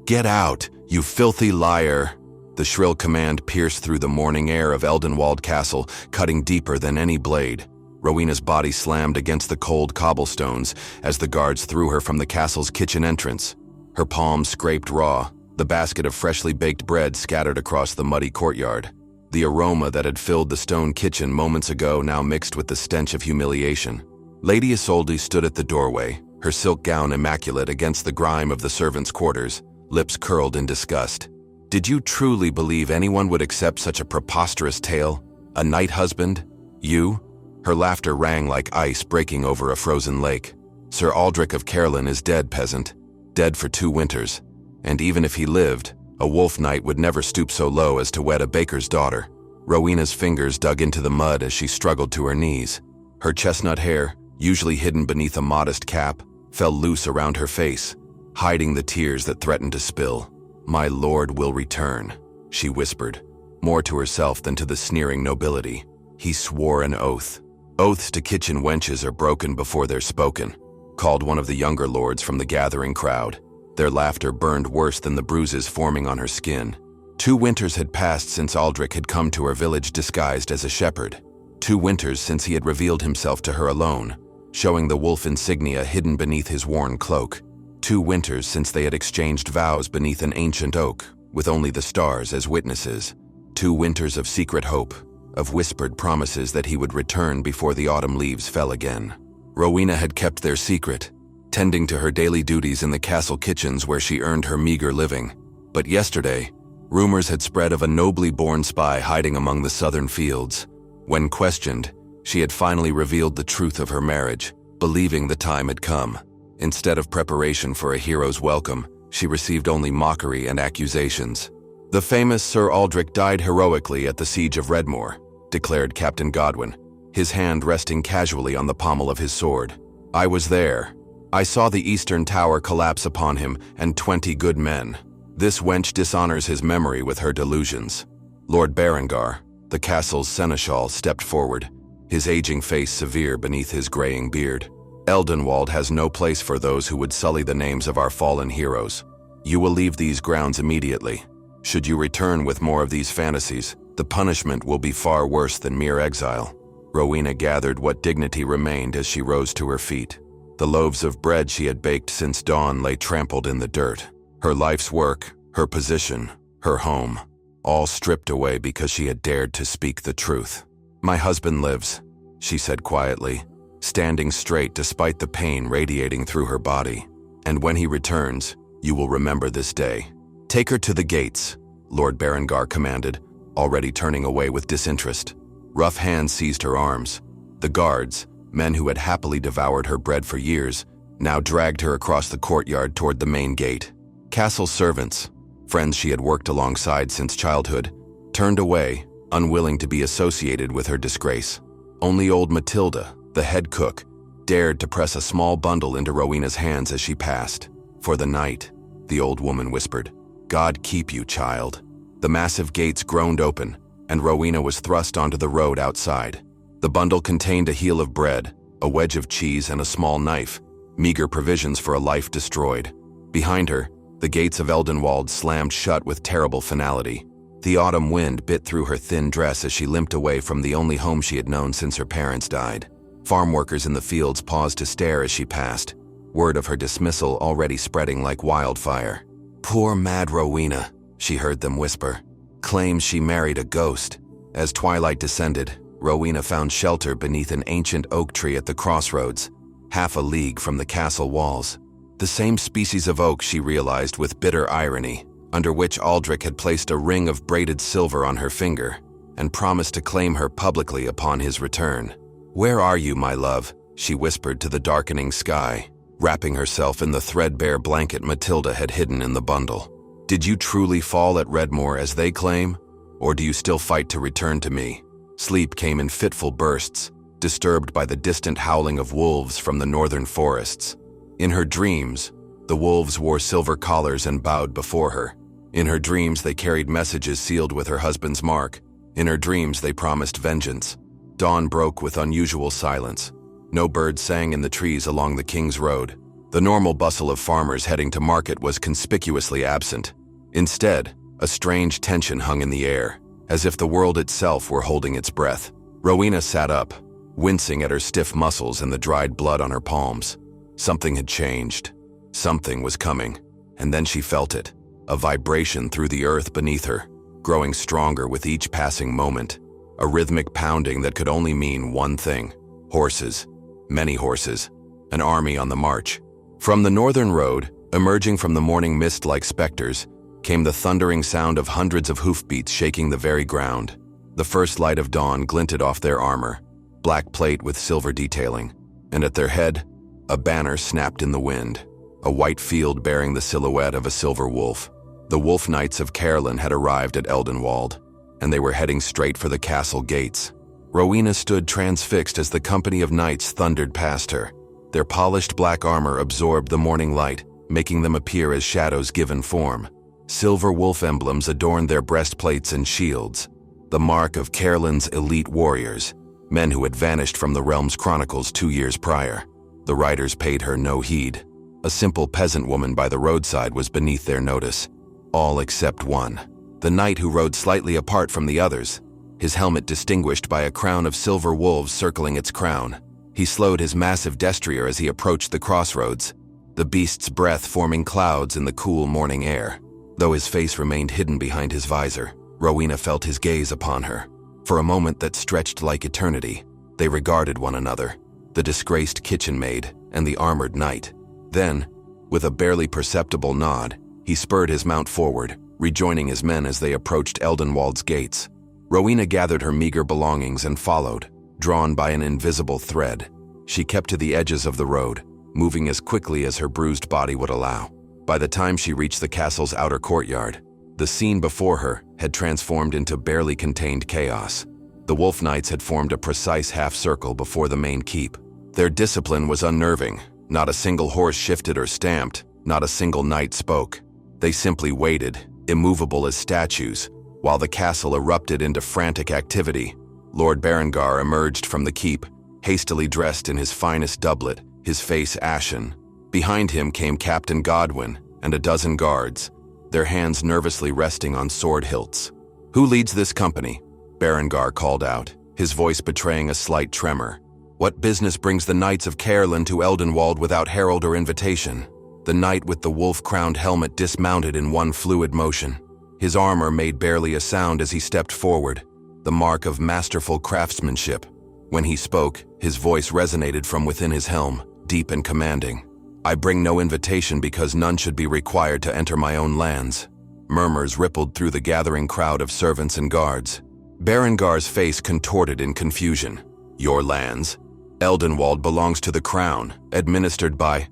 "Get out, you filthy liar!" The shrill command pierced through the morning air of Eldenwald Castle, cutting deeper than any blade. Rowena's body slammed against the cold cobblestones as the guards threw her from the castle's kitchen entrance. Her palms scraped raw, the basket of freshly baked bread scattered across the muddy courtyard. The aroma that had filled the stone kitchen moments ago now mixed with the stench of humiliation. Lady Isolde stood at the doorway, her silk gown immaculate against the grime of the servants' quarters, lips curled in disgust. "Did you truly believe anyone would accept such a preposterous tale? A knight husband? You?" Her laughter rang like ice breaking over a frozen lake. "Sir Aldric of Caerlan is dead, peasant. Dead for 2 winters. And even if he lived, a wolf knight would never stoop so low as to wed a baker's daughter." Rowena's fingers dug into the mud as she struggled to her knees. Her chestnut hair, usually hidden beneath a modest cap, fell loose around her face, hiding the tears that threatened to spill. "My lord will return," she whispered, more to herself than to the sneering nobility. He swore an oath. "Oaths to kitchen wenches are broken before they're spoken," called one of the younger lords from the gathering crowd. Their laughter burned worse than the bruises forming on her skin. 2 winters had passed since Aldric had come to her village disguised as a shepherd. 2 winters since he had revealed himself to her alone, showing the wolf insignia hidden beneath his worn cloak. 2 winters since they had exchanged vows beneath an ancient oak, with only the stars as witnesses. 2 winters of secret hope, of whispered promises that he would return before the autumn leaves fell again. Rowena had kept their secret, tending to her daily duties in the castle kitchens where she earned her meager living. But yesterday, rumors had spread of a nobly born spy hiding among the southern fields. When questioned, she had finally revealed the truth of her marriage, believing the time had come. Instead of preparation for a hero's welcome, she received only mockery and accusations. "The famous Sir Aldric died heroically at the siege of Redmore," declared Captain Godwin, his hand resting casually on the pommel of his sword. "I was there. I saw the eastern tower collapse upon him and 20 good men. This wench dishonors his memory with her delusions." Lord Berengar, the castle's seneschal, stepped forward, his aging face severe beneath his graying beard. "Eldenwald has no place for those who would sully the names of our fallen heroes. You will leave these grounds immediately. Should you return with more of these fantasies, the punishment will be far worse than mere exile." Rowena gathered what dignity remained as she rose to her feet. The loaves of bread she had baked since dawn lay trampled in the dirt. Her life's work, her position, her home, all stripped away because she had dared to speak the truth. "My husband lives," she said quietly, standing straight despite the pain radiating through her body. "And when he returns, you will remember this day." "Take her to the gates," Lord Berengar commanded, already turning away with disinterest. Rough hands seized her arms. The guards, men who had happily devoured her bread for years, now dragged her across the courtyard toward the main gate. Castle servants, friends she had worked alongside since childhood, turned away, unwilling to be associated with her disgrace. Only old Matilda, the head cook, dared to press a small bundle into Rowena's hands as she passed. "For the night," the old woman whispered. "God keep you, child." The massive gates groaned open, and Rowena was thrust onto the road outside. The bundle contained a heel of bread, a wedge of cheese, and a small knife, meager provisions for a life destroyed. Behind her, the gates of Eldenwald slammed shut with terrible finality. The autumn wind bit through her thin dress as she limped away from the only home she had known since her parents died. Farm workers in the fields paused to stare as she passed, word of her dismissal already spreading like wildfire. "Poor mad Rowena," she heard them whisper. "Claims she married a ghost." As twilight descended, Rowena found shelter beneath an ancient oak tree at the crossroads, half a league from the castle walls. The same species of oak, she realized with bitter irony, under which Aldric had placed a ring of braided silver on her finger and promised to claim her publicly upon his return. "Where are you, my love?" she whispered to the darkening sky, wrapping herself in the threadbare blanket Matilda had hidden in the bundle. "Did you truly fall at Redmore as they claim, or do you still fight to return to me?" Sleep came in fitful bursts, disturbed by the distant howling of wolves from the northern forests. In her dreams, the wolves wore silver collars and bowed before her. In her dreams, they carried messages sealed with her husband's mark. In her dreams, they promised vengeance. Dawn broke with unusual silence. No birds sang in the trees along the King's Road. The normal bustle of farmers heading to market was conspicuously absent. Instead, a strange tension hung in the air, as if the world itself were holding its breath. Rowena sat up, wincing at her stiff muscles and the dried blood on her palms. Something had changed. Something was coming, and then she felt it, a vibration through the earth beneath her, growing stronger with each passing moment, a rhythmic pounding that could only mean one thing: horses, many horses, an army on the march. From the northern road, emerging from the morning mist like specters, came the thundering sound of hundreds of hoofbeats shaking the very ground. The first light of dawn glinted off their armor, black plate with silver detailing, and at their head, a banner snapped in the wind, a white field bearing the silhouette of a silver wolf. The Wolf Knights of Caerlan had arrived at Eldenwald, and they were heading straight for the castle gates. Rowena stood transfixed as the company of knights thundered past her. Their polished black armor absorbed the morning light, making them appear as shadows given form. Silver wolf emblems adorned their breastplates and shields, the mark of Caerlan's elite warriors, men who had vanished from the realm's Chronicles 2 years prior. The riders paid her no heed. A simple peasant woman by the roadside was beneath their notice. All except one, the knight who rode slightly apart from the others, his helmet distinguished by a crown of silver wolves circling its crown. He slowed his massive destrier as he approached the crossroads, the beast's breath forming clouds in the cool morning air. Though his face remained hidden behind his visor, Rowena felt his gaze upon her. For a moment that stretched like eternity, they regarded one another, the disgraced kitchen maid and the armored knight. Then, with a barely perceptible nod, he spurred his mount forward, rejoining his men as they approached Eldenwald's gates. Rowena gathered her meager belongings and followed, drawn by an invisible thread. She kept to the edges of the road, moving as quickly as her bruised body would allow. By the time she reached the castle's outer courtyard, the scene before her had transformed into barely contained chaos. The Wolf Knights had formed a precise half-circle before the main keep. Their discipline was unnerving. Not a single horse shifted or stamped, not a single knight spoke. They simply waited, immovable as statues, while the castle erupted into frantic activity. Lord Berengar emerged from the keep, hastily dressed in his finest doublet, his face ashen. Behind him came Captain Godwin and a dozen guards, their hands nervously resting on sword hilts. "Who leads this company?" Berengar called out, his voice betraying a slight tremor. "What business brings the Knights of Caerlan to Eldenwald without herald or invitation?" The knight with the wolf-crowned helmet dismounted in one fluid motion. His armor made barely a sound as he stepped forward, the mark of masterful craftsmanship. When he spoke, his voice resonated from within his helm, deep and commanding. "I bring no invitation because none should be required to enter my own lands." Murmurs rippled through the gathering crowd of servants and guards. Berengar's face contorted in confusion. "Your lands? Eldenwald belongs to the crown, administered by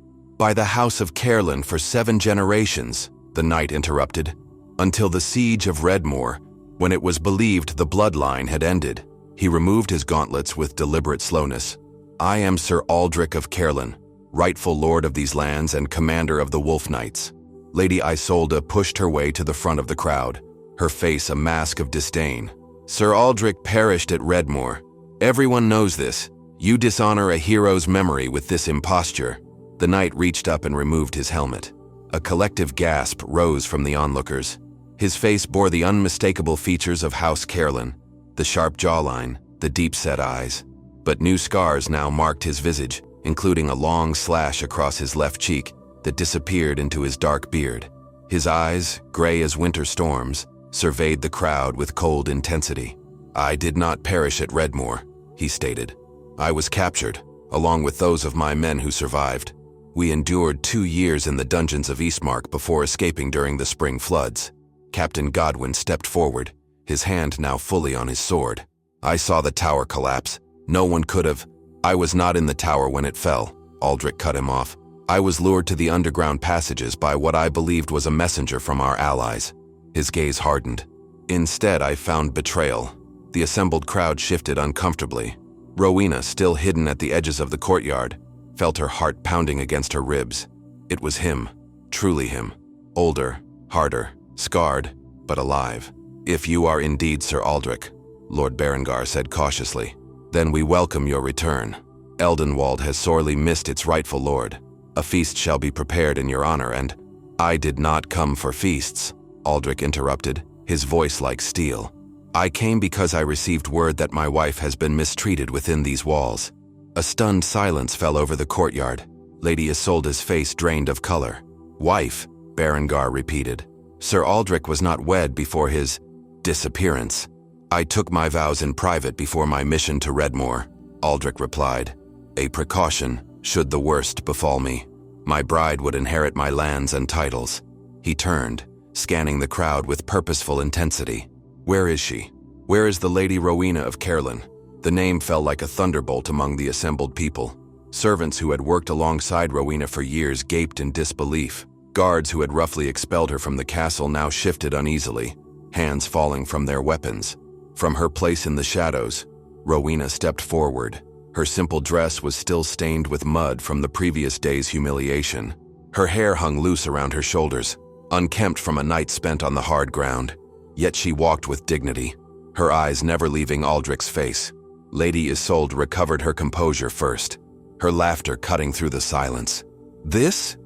the House of Caerlan for 7 generations," the knight interrupted, "until the siege of Redmoor, when it was believed the bloodline had ended." He removed his gauntlets with deliberate slowness. "I am Sir Aldric of Caerlan, rightful lord of these lands and commander of the Wolf Knights." Lady Isolde pushed her way to the front of the crowd, her face a mask of disdain. "Sir Aldric perished at Redmoor. Everyone knows this. You dishonor a hero's memory with this imposture." The knight reached up and removed his helmet. A collective gasp rose from the onlookers. His face bore the unmistakable features of House Caerlan, the sharp jawline, the deep-set eyes. But new scars now marked his visage, including a long slash across his left cheek that disappeared into his dark beard. His eyes, gray as winter storms, surveyed the crowd with cold intensity. "I did not perish at Redmoor," he stated. "I was captured, along with those of my men who survived. We endured 2 years in the dungeons of Eastmark before escaping during the spring floods." Captain Godwin stepped forward, his hand now fully on his sword. "I saw the tower collapse. No one could have." "I was not in the tower when it fell," Aldric cut him off. "I was lured to the underground passages by what I believed was a messenger from our allies." His gaze hardened. "Instead, I found betrayal." The assembled crowd shifted uncomfortably. Rowena, still hidden at the edges of the courtyard, felt her heart pounding against her ribs. It was him, truly him. Older, harder, scarred, but alive. "If you are indeed Sir Aldric," Lord Berengar said cautiously, "then we welcome your return. Eldenwald has sorely missed its rightful lord." A feast shall be prepared in your honor, and—" "I did not come for feasts," Aldric interrupted, his voice like steel. "I came because I received word that my wife has been mistreated within these walls." A stunned silence fell over the courtyard. Lady Isolde's face drained of color. "Wife," Berengar repeated. "Sir Aldric was not wed before his disappearance." "I took my vows in private before my mission to Redmore," Aldric replied. "A precaution, should the worst befall me. My bride would inherit my lands and titles." He turned, scanning the crowd with purposeful intensity. "Where is she? Where is the Lady Rowena of Caerlan?" The name fell like a thunderbolt among the assembled people. Servants who had worked alongside Rowena for years gaped in disbelief. Guards who had roughly expelled her from the castle now shifted uneasily, hands falling from their weapons. From her place in the shadows, Rowena stepped forward. Her simple dress was still stained with mud from the previous day's humiliation. Her hair hung loose around her shoulders, unkempt from a night spent on the hard ground. Yet she walked with dignity, her eyes never leaving Aldric's face. Lady Isolde recovered her composure first, her laughter cutting through the silence. This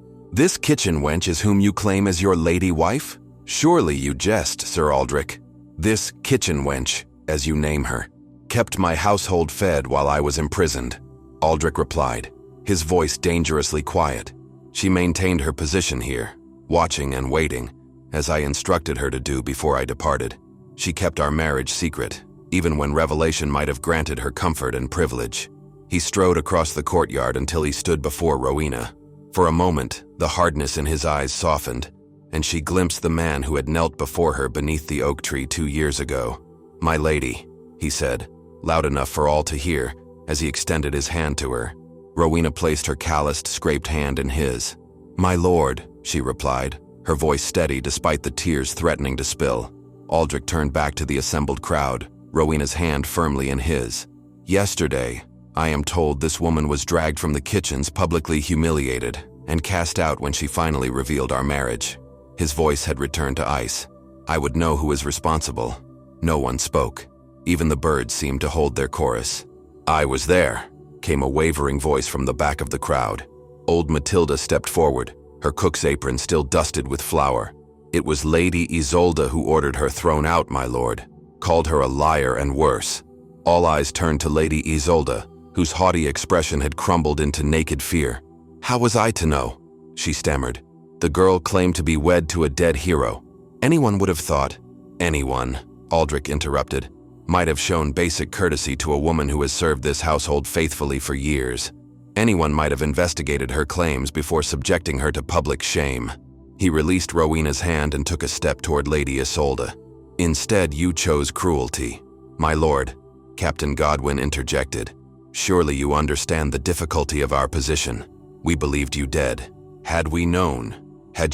kitchen wench is whom you claim as your lady wife? Surely you jest, Sir Aldric. This kitchen wench, as you name her, kept my household fed while I was imprisoned," Aldric replied, his voice dangerously quiet. "She maintained her position here, watching and waiting, as I instructed her to do before I departed. She kept our marriage secret, even when revelation might have granted her comfort and privilege." He strode across the courtyard until he stood before Rowena. For a moment, the hardness in his eyes softened, and she glimpsed the man who had knelt before her beneath the oak tree 2 years ago. "My lady," he said, loud enough for all to hear, as he extended his hand to her. Rowena placed her calloused, scraped hand in his. "My lord," she replied, her voice steady despite the tears threatening to spill. Aldric turned back to the assembled crowd, Rowena's hand firmly in his. "Yesterday, I am told this woman was dragged from the kitchens, publicly humiliated, and cast out when she finally revealed our marriage." His voice had returned to ice. "I would know who is responsible." No one spoke. Even the birds seemed to hold their chorus. "I was there," came a wavering voice from the back of the crowd. Old Matilda stepped forward, her cook's apron still dusted with flour. "It was Lady Isolde who ordered her thrown out, my lord. Called her a liar and worse." All eyes turned to Lady Isolde, whose haughty expression had crumbled into naked fear. "How was I to know?" she stammered. The girl claimed to be wed to a dead hero. Anyone would have thought— "Anyone," Aldric interrupted, "might have shown basic courtesy to a woman who has served this household faithfully for years. Anyone might have investigated her claims before subjecting her to public shame." He released Rowena's hand and took a step toward Lady Isolde. "Instead, you chose cruelty." "My lord," Captain Godwin interjected, "surely you understand the difficulty of our position. We believed you dead. Had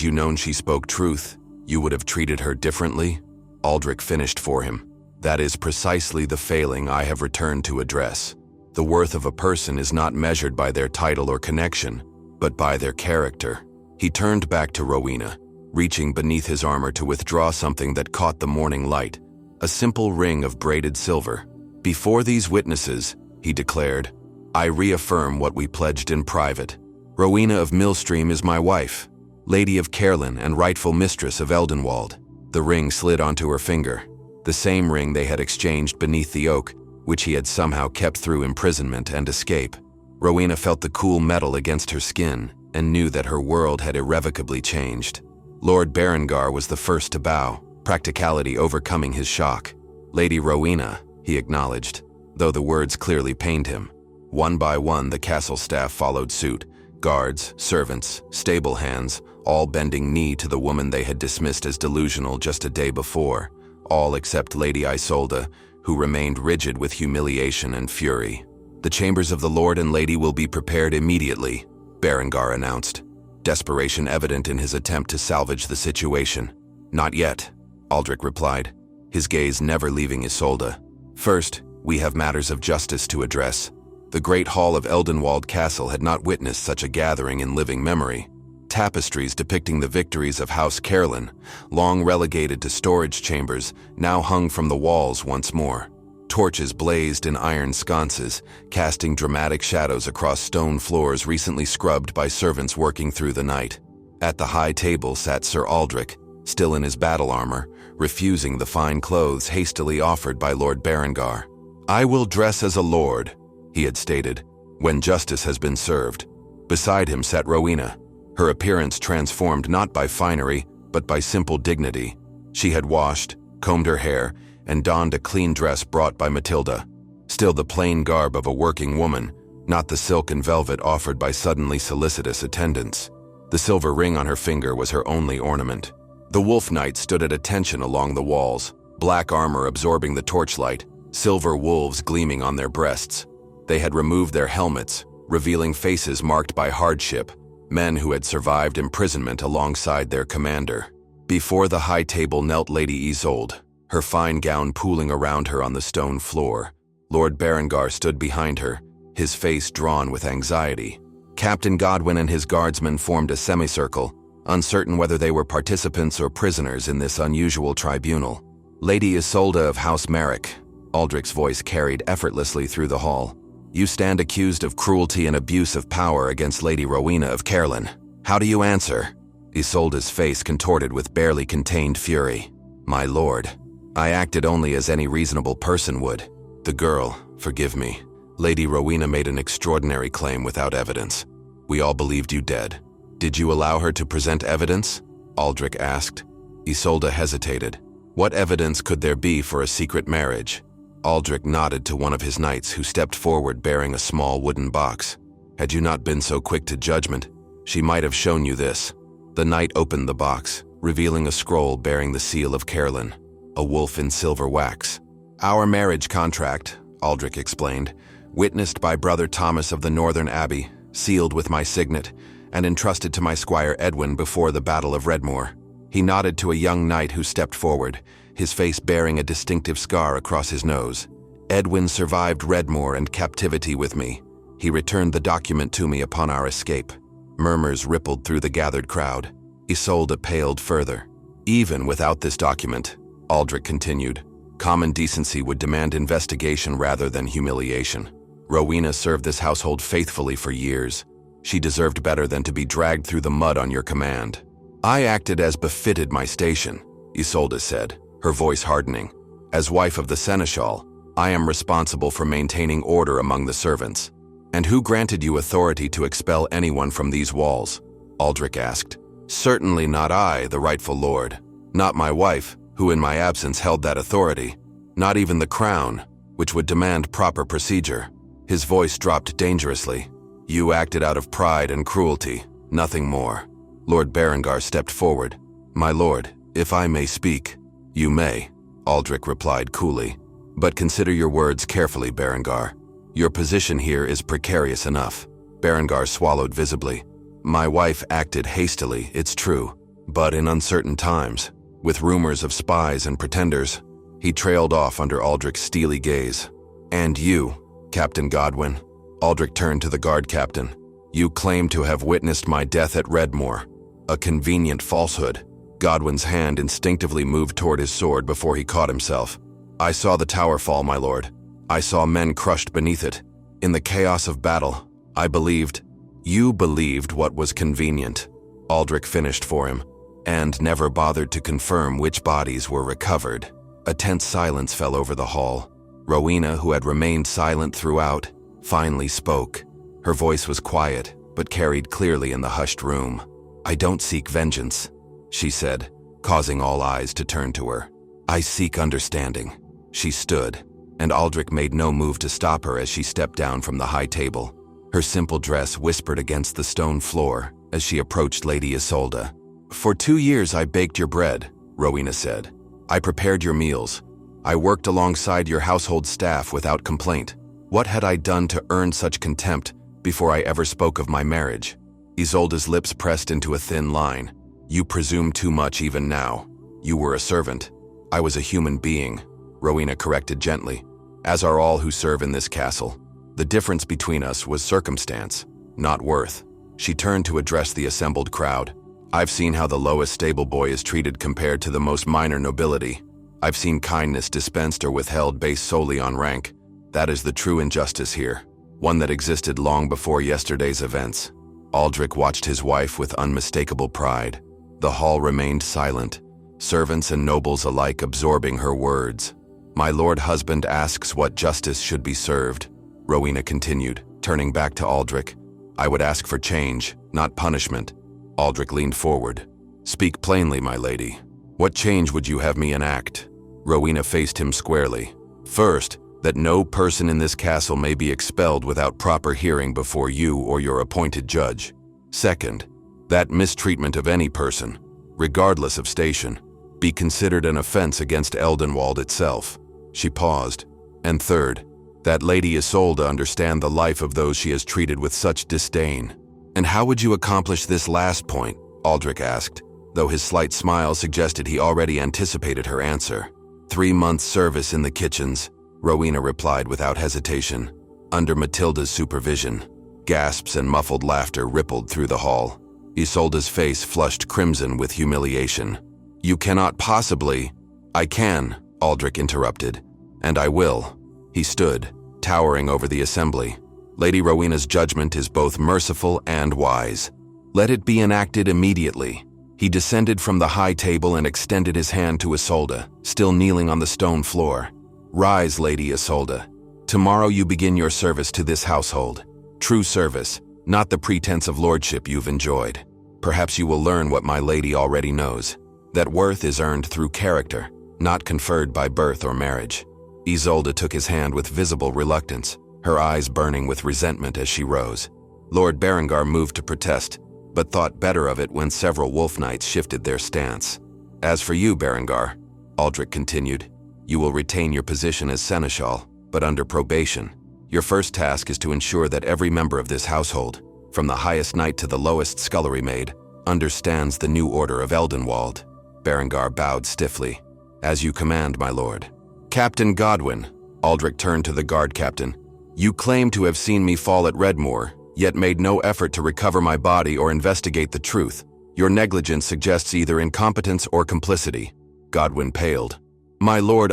you known she spoke truth, you would have treated her differently?" Aldric finished for him. "That is precisely the failing I have returned to address. The worth of a person is not measured by their title or connection, but by their character." He turned back to Rowena, reaching beneath his armor to withdraw something that caught the morning light, a simple ring of braided silver. "Before these witnesses," he declared, "I reaffirm what we pledged in private. Rowena of Millstream is my wife, Lady of Caerlan and rightful mistress of Eldenwald." The ring slid onto her finger, the same ring they had exchanged beneath the oak, which he had somehow kept through imprisonment and escape. Rowena felt the cool metal against her skin and knew that her world had irrevocably changed. Lord Berengar was the first to bow, practicality overcoming his shock. "Lady Rowena," he acknowledged, though the words clearly pained him. One by one, the castle staff followed suit, guards, servants, stable hands, all bending knee to the woman they had dismissed as delusional just a day before, all except Lady Isolde, who remained rigid with humiliation and fury. "The chambers of the Lord and Lady will be prepared immediately," Berengar announced, desperation evident in his attempt to salvage the situation. "Not yet," Aldric replied, his gaze never leaving Isolde. "First, we have matters of justice to address." The great hall of Eldenwald Castle had not witnessed such a gathering in living memory. Tapestries depicting the victories of House Caerlan, long relegated to storage chambers, now hung from the walls once more. Torches blazed in iron sconces, casting dramatic shadows across stone floors recently scrubbed by servants working through the night. At the high table sat Sir Aldric, still in his battle armor, refusing the fine clothes hastily offered by Lord Berengar. "I will dress as a lord," he had stated, "when justice has been served." Beside him sat Rowena, her appearance transformed not by finery, but by simple dignity. She had washed, combed her hair, and donned a clean dress brought by Matilda, still the plain garb of a working woman, not the silk and velvet offered by suddenly solicitous attendants. The silver ring on her finger was her only ornament. The Wolf Knight stood at attention along the walls, black armor absorbing the torchlight, silver wolves gleaming on their breasts. They had removed their helmets, revealing faces marked by hardship, men who had survived imprisonment alongside their commander. Before the high table knelt Lady Isolde, her fine gown pooling around her on the stone floor. Lord Berengar stood behind her, his face drawn with anxiety. Captain Godwin and his guardsmen formed a semicircle, uncertain whether they were participants or prisoners in this unusual tribunal. "Lady Isolde of House Merrick," Aldric's voice carried effortlessly through the hall. "You stand accused of cruelty and abuse of power against Lady Rowena of Caerlan. How do you answer?" Isolde's face contorted with barely contained fury. "My lord, I acted only as any reasonable person would. The girl, forgive me. Lady Rowena made an extraordinary claim without evidence. We all believed you dead. Did you allow her to present evidence?" Aldric asked. Isolde hesitated. What evidence could there be for a secret marriage? Aldric nodded to one of his knights who stepped forward bearing a small wooden box. "Had you not been so quick to judgment, she might have shown you this." The knight opened the box, revealing a scroll bearing the seal of Caerlan, a wolf in silver wax. "Our marriage contract," Aldric explained, "witnessed by Brother Thomas of the Northern Abbey, sealed with my signet, and entrusted to my squire Edwin before the Battle of Redmoor." He nodded to a young knight who stepped forward, his face bearing a distinctive scar across his nose. "Edwin survived Redmoor and captivity with me. He returned the document to me upon our escape." Murmurs rippled through the gathered crowd. Isolde paled further. "Even without this document," Aldric continued, "common decency would demand investigation rather than humiliation. Rowena served this household faithfully for years. She deserved better than to be dragged through the mud on your command." "I acted as befitted my station," Isolde said, her voice hardening. "As wife of the seneschal, I am responsible for maintaining order among the servants." "And who granted you authority to expel anyone from these walls?" Aldric asked. "Certainly not I, the rightful lord. Not my wife, who in my absence held that authority. Not even the crown, which would demand proper procedure." His voice dropped dangerously. "You acted out of pride and cruelty, nothing more." Lord Berengar stepped forward. "My lord, if I may speak." "You may," Aldric replied coolly. "But consider your words carefully, Berengar. Your position here is precarious enough." Berengar swallowed visibly. "My wife acted hastily, it's true, but in uncertain times, with rumors of spies and pretenders." He trailed off under Aldric's steely gaze. "And you, Captain Godwin," Aldric turned to the guard captain. "You claim to have witnessed my death at Redmoor. A convenient falsehood." Godwin's hand instinctively moved toward his sword before he caught himself. "I saw the tower fall, my lord. I saw men crushed beneath it. In the chaos of battle, I believed—" "You believed what was convenient," Aldric finished for him, "and never bothered to confirm which bodies were recovered." A tense silence fell over the hall. Rowena, who had remained silent throughout, finally spoke. Her voice was quiet, but carried clearly in the hushed room. "I don't seek vengeance," she said, causing all eyes to turn to her. "I seek understanding." She stood, and Aldric made no move to stop her as she stepped down from the high table. Her simple dress whispered against the stone floor as she approached Lady Isolde. "For 2 years I baked your bread," Rowena said. "I prepared your meals. I worked alongside your household staff without complaint. What had I done to earn such contempt before I ever spoke of my marriage?" Isolde's lips pressed into a thin line. "You presume too much even now. You were a servant. I was a human being," Rowena corrected gently, "as are all who serve in this castle. The difference between us was circumstance, not worth." She turned to address the assembled crowd. "I've seen how the lowest stable boy is treated compared to the most minor nobility. I've seen kindness dispensed or withheld based solely on rank. That is the true injustice here, one that existed long before yesterday's events. Aldric watched his wife with unmistakable pride. The hall remained silent, servants and nobles alike absorbing her words. My lord husband asks what justice should be served, Rowena continued, turning back to Aldric. I would ask for change, not punishment. Aldric leaned forward. Speak plainly, my lady. What change would you have me enact? Rowena faced him squarely. First, that no person in this castle may be expelled without proper hearing before you or your appointed judge. Second, that mistreatment of any person, regardless of station, be considered an offense against Eldenwald itself. She paused. And third, that Lady Isolde understand the life of those she has treated with such disdain. And how would you accomplish this last point? Aldric asked, though his slight smile suggested he already anticipated her answer. 3 months' service in the kitchens, Rowena replied without hesitation. Under Matilda's supervision, gasps and muffled laughter rippled through the hall. Isolde's face flushed crimson with humiliation. You cannot possibly— I can, Aldric interrupted. And I will. He stood, towering over the assembly. Lady Rowena's judgment is both merciful and wise. Let it be enacted immediately. He descended from the high table and extended his hand to Isolde, still kneeling on the stone floor. Rise, Lady Isolde. Tomorrow you begin your service to this household. True service, not the pretense of lordship you've enjoyed. Perhaps you will learn what my lady already knows, that worth is earned through character, not conferred by birth or marriage. Isolde took his hand with visible reluctance, her eyes burning with resentment as she rose. Lord Berengar moved to protest, but thought better of it when several wolf knights shifted their stance. As for you, Berengar, Aldric continued, you will retain your position as seneschal, but under probation. Your first task is to ensure that every member of this household, from the highest knight to the lowest scullery maid, understands the new order of Eldenwald. Berengar bowed stiffly. As you command, my lord. Captain Godwin, Aldric turned to the guard captain. You claim to have seen me fall at Redmoor, yet made no effort to recover my body or investigate the truth. Your negligence suggests either incompetence or complicity. Godwin paled. My lord,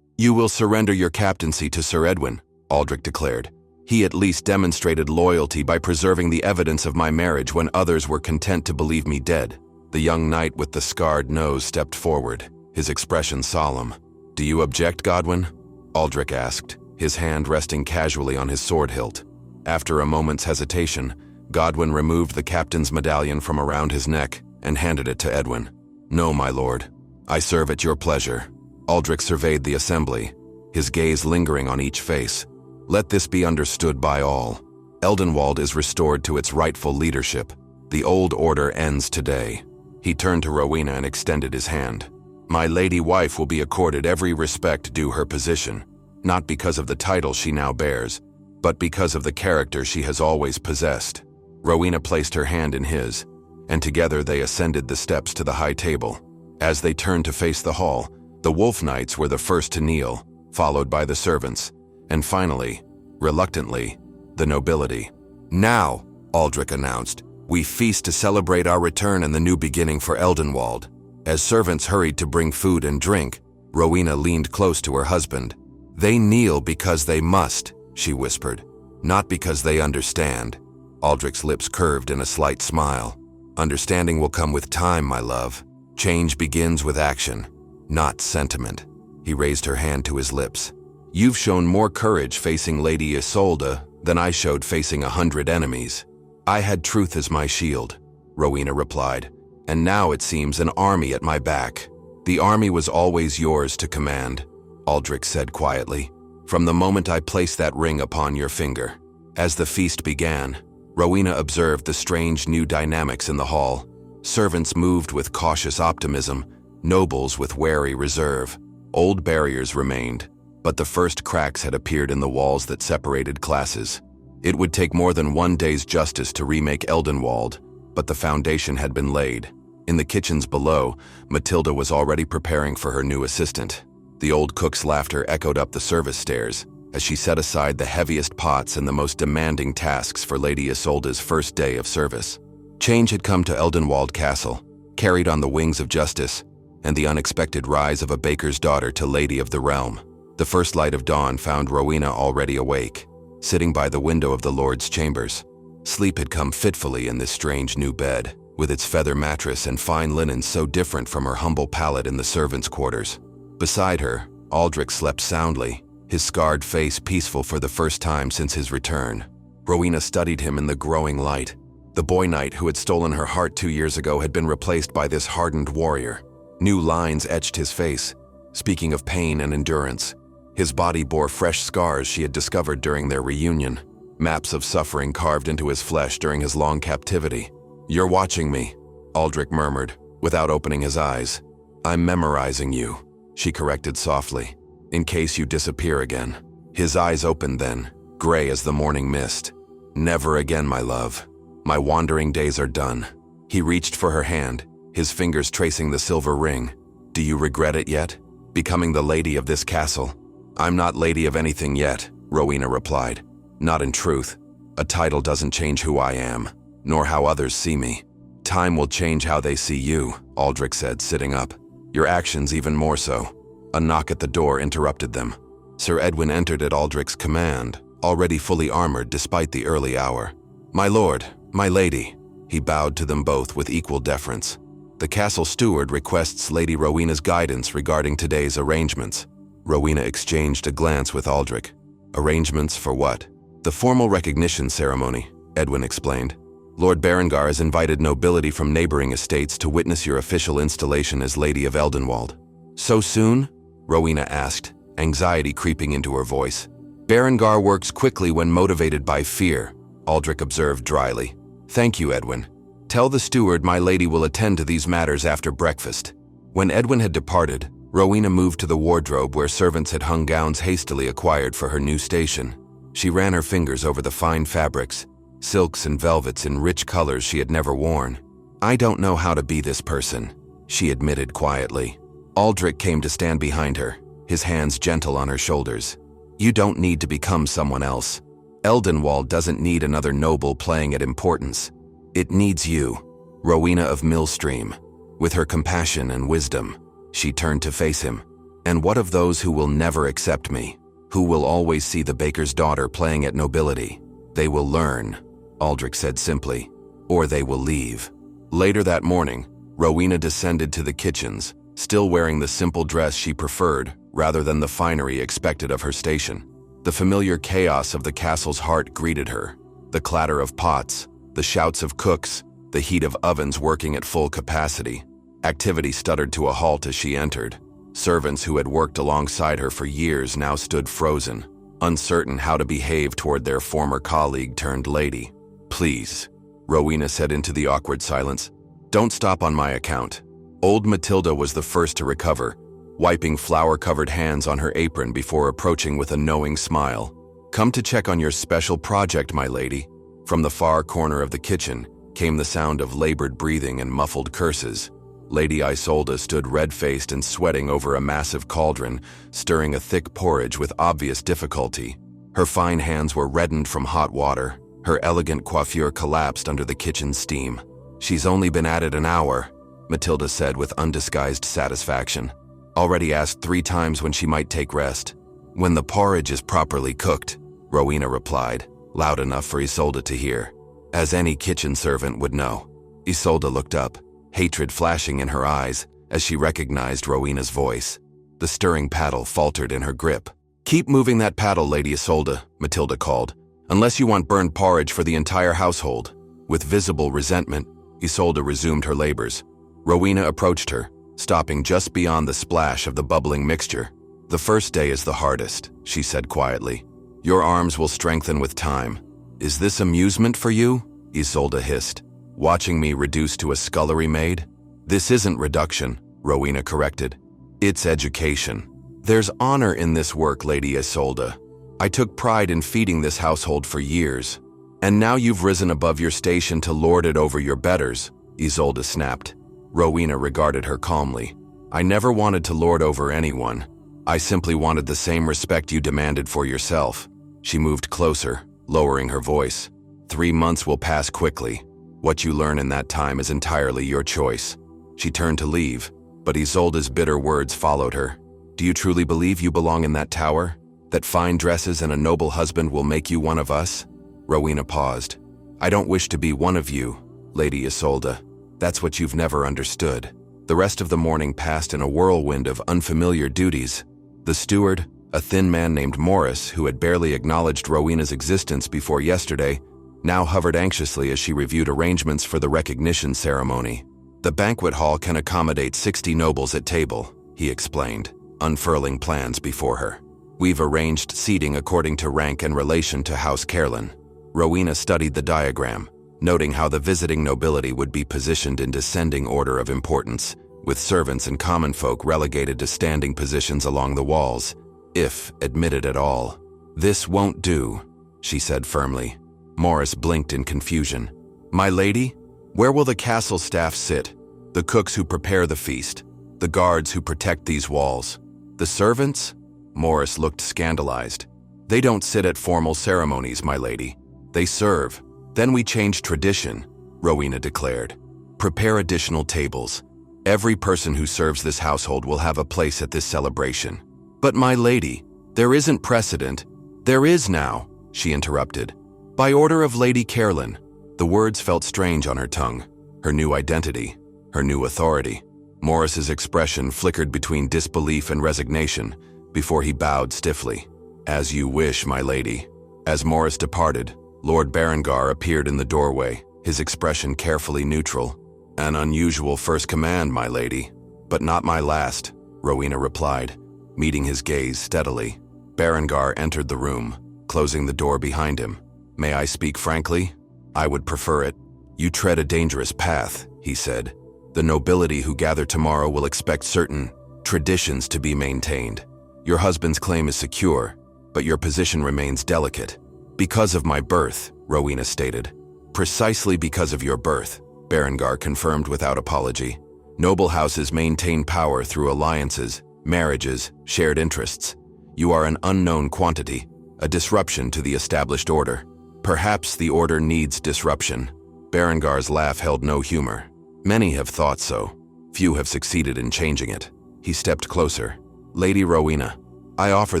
You will surrender your captaincy to Sir Edwin, Aldric declared. He at least demonstrated loyalty by preserving the evidence of my marriage when others were content to believe me dead. The young knight with the scarred nose stepped forward, his expression solemn. Do you object, Godwin? Aldric asked, his hand resting casually on his sword hilt. After a moment's hesitation, Godwin removed the captain's medallion from around his neck and handed it to Edwin. No, my lord. I serve at your pleasure. Aldric surveyed the assembly, his gaze lingering on each face. Let this be understood by all. Eldenwald is restored to its rightful leadership. The old order ends today. He turned to Rowena and extended his hand. My lady wife will be accorded every respect due her position, not because of the title she now bears, but because of the character she has always possessed. Rowena placed her hand in his, and together they ascended the steps to the high table. As they turned to face the hall, the wolf knights were the first to kneel, followed by the servants, and finally, reluctantly, the nobility. Now, Aldric announced, we feast to celebrate our return and the new beginning for Eldenwald. As servants hurried to bring food and drink, Rowena leaned close to her husband. They kneel because they must, she whispered, not because they understand. Aldric's lips curved in a slight smile. Understanding will come with time, my love. Change begins with action, not sentiment. He raised her hand to his lips. You've shown more courage facing Lady Isolde than I showed facing 100 enemies. I had truth as my shield, Rowena replied. And now it seems an army at my back. The army was always yours to command, Aldric said quietly, from the moment I placed that ring upon your finger. As the feast began, Rowena observed the strange new dynamics in the hall. Servants moved with cautious optimism, nobles with wary reserve. Old barriers remained, but the first cracks had appeared in the walls that separated classes. It would take more than one day's justice to remake Eldenwald, but the foundation had been laid. In the kitchens below, Matilda was already preparing for her new assistant. The old cook's laughter echoed up the service stairs as she set aside the heaviest pots and the most demanding tasks for Lady Isolde's first day of service. Change had come to Eldenwald Castle, carried on the wings of justice, and the unexpected rise of a baker's daughter to Lady of the Realm. The first light of dawn found Rowena already awake, sitting by the window of the Lord's chambers. Sleep had come fitfully in this strange new bed, with its feather mattress and fine linen so different from her humble pallet in the servants' quarters. Beside her, Aldric slept soundly, his scarred face peaceful for the first time since his return. Rowena studied him in the growing light. The boy knight who had stolen her heart 2 years ago had been replaced by this hardened warrior. New lines etched his face, speaking of pain and endurance. His body bore fresh scars she had discovered during their reunion, maps of suffering carved into his flesh during his long captivity. "You're watching me," Aldric murmured, without opening his eyes. "I'm memorizing you," she corrected softly, "in case you disappear again." His eyes opened then, gray as the morning mist. "Never again, my love. My wandering days are done." He reached for her hand, his fingers tracing the silver ring. "Do you regret it yet? Becoming the lady of this castle?" "I'm not lady of anything yet," Rowena replied. "Not in truth. A title doesn't change who I am, nor how others see me. Time will change how they see you," Aldric said, sitting up. "Your actions even more so." A knock at the door interrupted them. Sir Edwin entered at Aldric's command, already fully armored despite the early hour. "My lord, my lady," he bowed to them both with equal deference. "The castle steward requests Lady Rowena's guidance regarding today's arrangements." Rowena exchanged a glance with Aldric. "Arrangements for what?" "The formal recognition ceremony," Edwin explained. "Lord Berengar has invited nobility from neighboring estates to witness your official installation as Lady of Eldenwald." "So soon?" Rowena asked, anxiety creeping into her voice. "Berengar works quickly when motivated by fear," Aldric observed dryly. "Thank you, Edwin. Tell the steward my lady will attend to these matters after breakfast." When Edwin had departed, Rowena moved to the wardrobe where servants had hung gowns hastily acquired for her new station. She ran her fingers over the fine fabrics, silks and velvets in rich colors she had never worn. "I don't know how to be this person," she admitted quietly. Aldric came to stand behind her, his hands gentle on her shoulders. "You don't need to become someone else. Eldenwald doesn't need another noble playing at importance. It needs you, Rowena of Millstream." With her compassion and wisdom, she turned to face him. "And what of those who will never accept me, who will always see the baker's daughter playing at nobility? They will learn," Aldric said simply, "or they will leave." Later that morning, Rowena descended to the kitchens, still wearing the simple dress she preferred rather than the finery expected of her station. The familiar chaos of the castle's heart greeted her. The clatter of pots, the shouts of cooks, the heat of ovens working at full capacity. Activity stuttered to a halt as she entered. Servants who had worked alongside her for years now stood frozen, uncertain how to behave toward their former colleague turned lady. "Please," Rowena said into the awkward silence. "Don't stop on my account." Old Matilda was the first to recover, wiping flour-covered hands on her apron before approaching with a knowing smile. "Come to check on your special project, my lady." From the far corner of the kitchen came the sound of labored breathing and muffled curses. Lady Isolde stood red-faced and sweating over a massive cauldron, stirring a thick porridge with obvious difficulty. Her fine hands were reddened from hot water. Her elegant coiffure collapsed under the kitchen's steam. "She's only been at it an hour," Matilda said with undisguised satisfaction. "Already asked 3 times when she might take rest." "When the porridge is properly cooked," Rowena replied, loud enough for Isolde to hear. "As any kitchen servant would know." Isolde looked up, hatred flashing in her eyes as she recognized Rowena's voice. The stirring paddle faltered in her grip. "Keep moving that paddle, Lady Isolde," Matilda called, "unless you want burned porridge for the entire household." With visible resentment, Isolde resumed her labors. Rowena approached her, stopping just beyond the splash of the bubbling mixture. "The first day is the hardest," she said quietly. "Your arms will strengthen with time." "Is this amusement for you?" Isolde hissed. "Watching me reduced to a scullery maid?" "This isn't reduction," Rowena corrected. "It's education. There's honor in this work, Lady Isolde. I took pride in feeding this household for years. And now you've risen above your station to lord it over your betters," Isolde snapped. Rowena regarded her calmly. "I never wanted to lord over anyone. I simply wanted the same respect you demanded for yourself." She moved closer, lowering her voice. 3 months will pass quickly. What you learn in that time is entirely your choice." She turned to leave, But Isolde's bitter words followed her. Do you truly believe you belong in that tower? That fine dresses and a noble husband will make you one of us? Rowena paused. I don't wish to be one of you, Lady Isolde. That's what you've never understood. The rest of the morning passed in a whirlwind of unfamiliar duties. The steward, a thin man named Morris, who had barely acknowledged Rowena's existence before yesterday, now hovered anxiously as she reviewed arrangements for the recognition ceremony. The banquet hall can accommodate 60 nobles at table, he explained, unfurling plans before her. We've arranged seating according to rank and relation to House Caerlan. Rowena studied the diagram, noting how the visiting nobility would be positioned in descending order of importance, with servants and common folk relegated to standing positions along the walls, if admitted at all. This won't do, she said firmly. Morris blinked in confusion. My lady? Where will the castle staff sit? The cooks who prepare the feast? The guards who protect these walls? The servants? Morris looked scandalized. They don't sit at formal ceremonies, my lady. They serve. Then we change tradition, Rowena declared. Prepare additional tables. Every person who serves this household will have a place at this celebration. But my lady, there isn't precedent. There is now, she interrupted. By order of Lady Caerlan. The words felt strange on her tongue. Her new identity, her new authority. Morris's expression flickered between disbelief and resignation before he bowed stiffly. As you wish, my lady. As Morris departed, Lord Berengar appeared in the doorway, his expression carefully neutral. An unusual first command, my lady, but not my last, Rowena replied, meeting his gaze steadily. Berengar entered the room, closing the door behind him. May I speak frankly? I would prefer it. You tread a dangerous path, he said. The nobility who gather tomorrow will expect certain traditions to be maintained. Your husband's claim is secure, but your position remains delicate. Because of my birth, Rowena stated. Precisely because of your birth, Berengar confirmed without apology. Noble houses maintain power through alliances, marriages, shared interests. You are an unknown quantity, a disruption to the established order. Perhaps the order needs disruption. Berengar's laugh held no humor. Many have thought so. Few have succeeded in changing it. He stepped closer. Lady Rowena, I offer